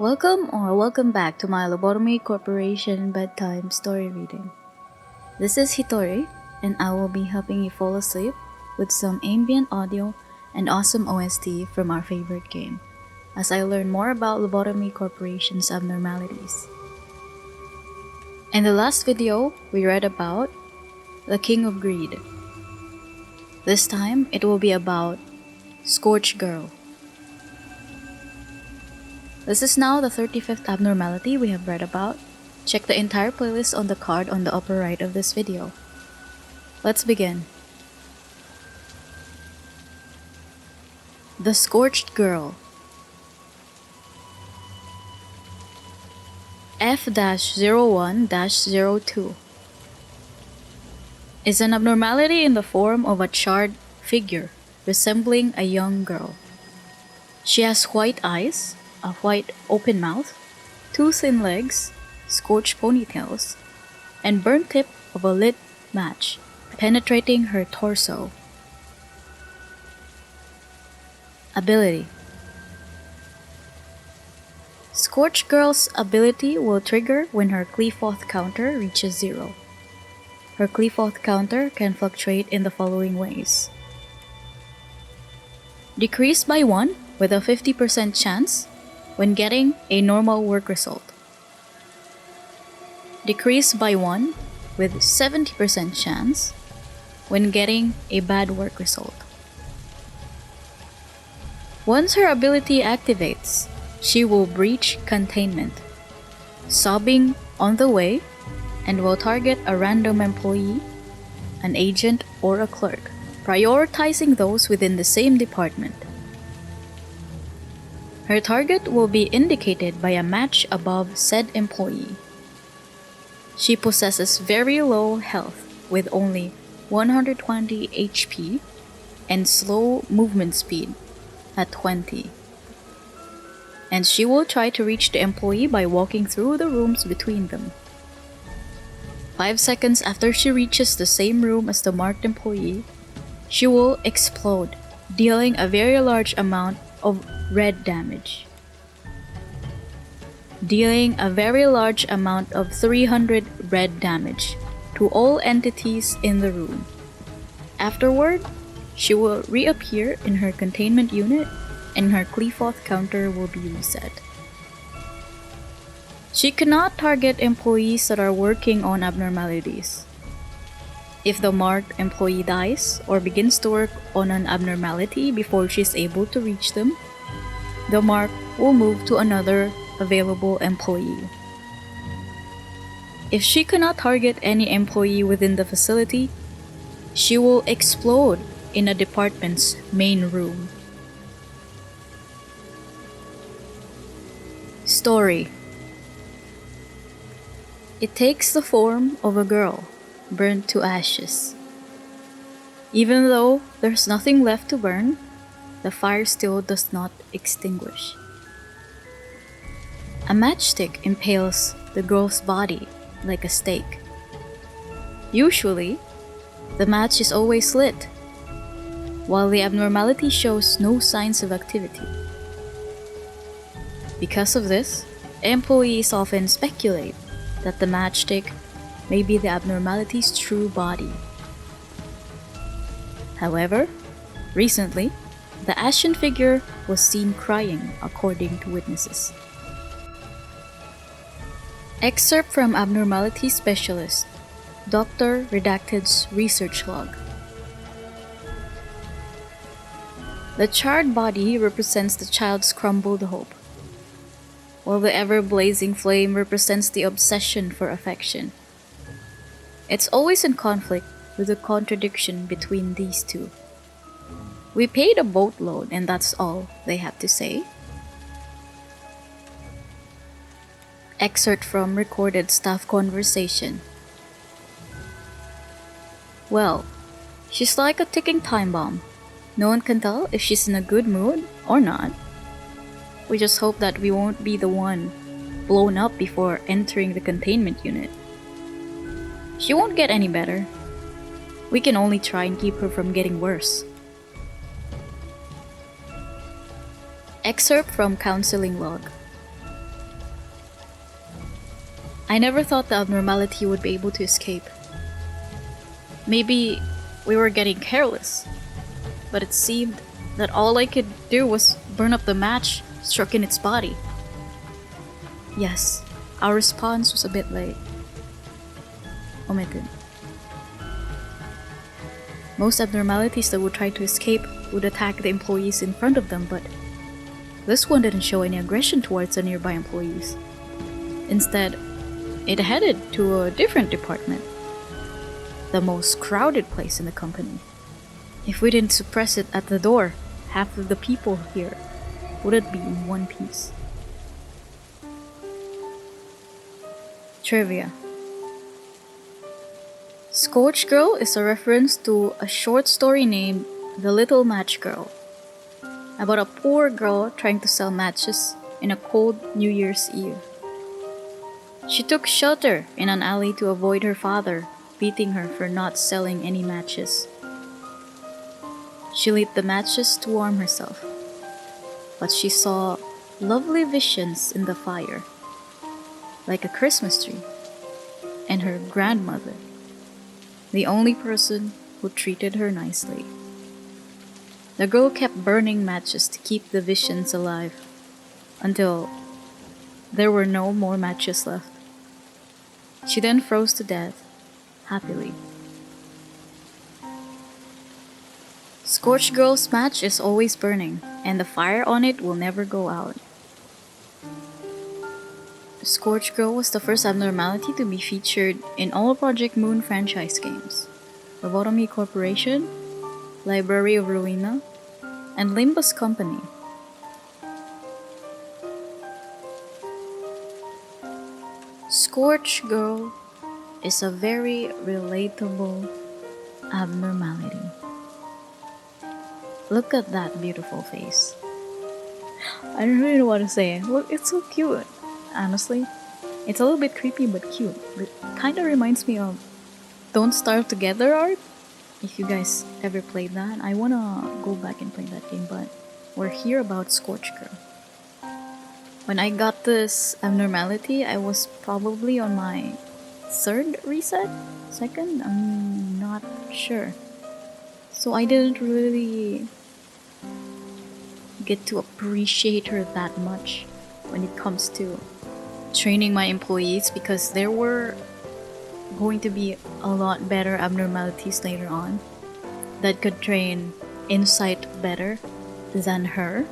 Welcome back to my Lobotomy Corporation bedtime story reading. This is Hitori, and I will be helping you fall asleep with some ambient audio and awesome OST from our favorite game, as I learn more about Lobotomy Corporation's abnormalities. In the last video, we read about the King of Greed. This time, it will be about Scorched Girl. This is now the 35th abnormality we have read about. Check the entire playlist on the card on the upper right of this video. Let's begin. The Scorched Girl. F-01-02 is an abnormality in the form of a charred figure resembling a young girl. She has white eyes, a white open mouth, two thin legs, scorched ponytails, and burnt tip of a lit match penetrating her torso. Ability. Scorched Girl's ability will trigger when her Qliphotht counter reaches 0. Her Qliphotht counter can fluctuate in the following ways. Decrease by 1 with a 50% chance when getting a normal work result. Decrease by 1 with 70% chance when getting a bad work result. Once her ability activates, she will breach containment, sobbing on the way, and will target a random employee, an agent, or a clerk, prioritizing those within the same department. Her target will be indicated by a match above said employee. She possesses very low health with only 120 HP and slow movement speed at 20. And she will try to reach the employee by walking through the rooms between them. 5 seconds after she reaches the same room as the marked employee, she will explode, dealing a very large amount of red damage. Dealing a very large amount of 300 red damage to all entities in the room. Afterward, she will reappear in her containment unit and her Qliphotht counter will be reset. She cannot target employees that are working on abnormalities. If the marked employee dies or begins to work on an abnormality before she is able to reach them, the mark will move to another available employee. If she cannot target any employee within the facility, she will explode in a department's main room. Story. It takes the form of a girl burnt to ashes. Even though there's nothing left to burn, the fire still does not extinguish. A matchstick impales the girl's body like a stake. Usually, the match is always lit, while the abnormality shows no signs of activity. Because of this, employees often speculate that the matchstick may be the abnormality's true body. However, recently, the ashen figure was seen crying, according to witnesses. Excerpt from Abnormality Specialist, Dr. Redacted's research log. The charred body represents the child's crumbled hope, while the ever-blazing flame represents the obsession for affection. It's always in conflict with the contradiction between these two. We paid a boatload and that's all they have to say. Excerpt from recorded staff conversation. Well, she's like a ticking time bomb. No one can tell if she's in a good mood or not. We just hope that we won't be the one blown up before entering the containment unit. She won't get any better. We can only try and keep her from getting worse. Excerpt from counseling log. I never thought the abnormality would be able to escape. Maybe we were getting careless, but it seemed that all I could do was burn up the match struck in its body. Yes, our response was a bit late. Omitted. Most abnormalities that would try to escape would attack the employees in front of them, but this one didn't show any aggression towards the nearby employees. Instead, it headed to a different department, the most crowded place in the company. If we didn't suppress it at the door, half of the people here wouldn't be in one piece. Trivia. Scorched Girl is a reference to a short story named The Little Match Girl, about a poor girl trying to sell matches in a cold New Year's Eve. She took shelter in an alley to avoid her father beating her for not selling any matches. She lit the matches to warm herself, but she saw lovely visions in the fire, like a Christmas tree, and her grandmother, the only person who treated her nicely. The girl kept burning matches to keep the visions alive until there were no more matches left. She then froze to death, happily. Scorched Girl's match is always burning, and the fire on it will never go out. Scorched Girl was the first abnormality to be featured in all Project Moon franchise games: Lobotomy Corporation, Library of Ruina, and Limbus Company. Scorched Girl is a very relatable abnormality. Look at that beautiful face. I don't really know what to say. Look, it's so cute. Honestly, it's a little bit creepy but cute. It kind of reminds me of Don't Starve Together art. If you guys ever played that, I wanna go back and play that game, but we're here about Scorched Girl. When I got this abnormality, I was probably on my third reset? Second? I'm not sure. So I didn't really get to appreciate her that much when it comes to training my employees, because there were going to be a lot better abnormalities later on that could train Insight better than her.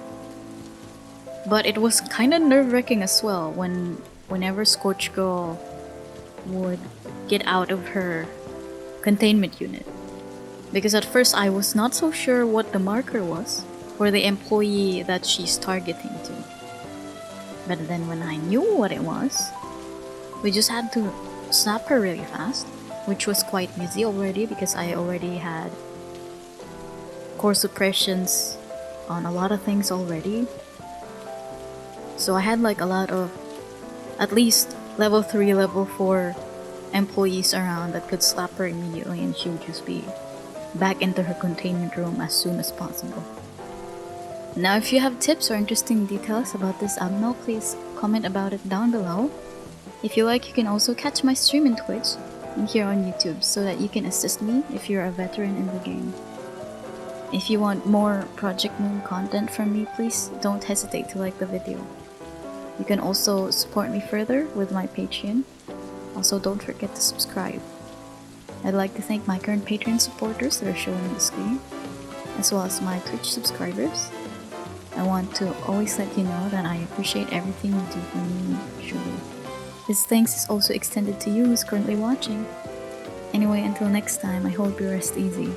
But it was kind of nerve-wracking as well whenever Scorched Girl would get out of her containment unit, because at first I was not so sure what the marker was for the employee that she's targeting to. But then when I knew what it was, we just had to snap her really fast, which was quite easy already because I already had core suppressions on a lot of things already. So I had like a lot of at least level 3, level 4 employees around that could slap her immediately, and she would just be back into her containment room as soon as possible. Now, if you have tips or interesting details about this abno, please comment about it down below. If you like, you can also catch my stream in Twitch and here on YouTube so that you can assist me if you're a veteran in the game. If you want more Project Moon content from me, please don't hesitate to like the video. You can also support me further with my Patreon. Also, don't forget to subscribe. I'd like to thank my current Patreon supporters that are shown on the screen, as well as my Twitch subscribers. I want to always let you know that I appreciate everything you do for me, truly. This thanks is also extended to you who's currently watching. Anyway, until next time, I hope you rest easy.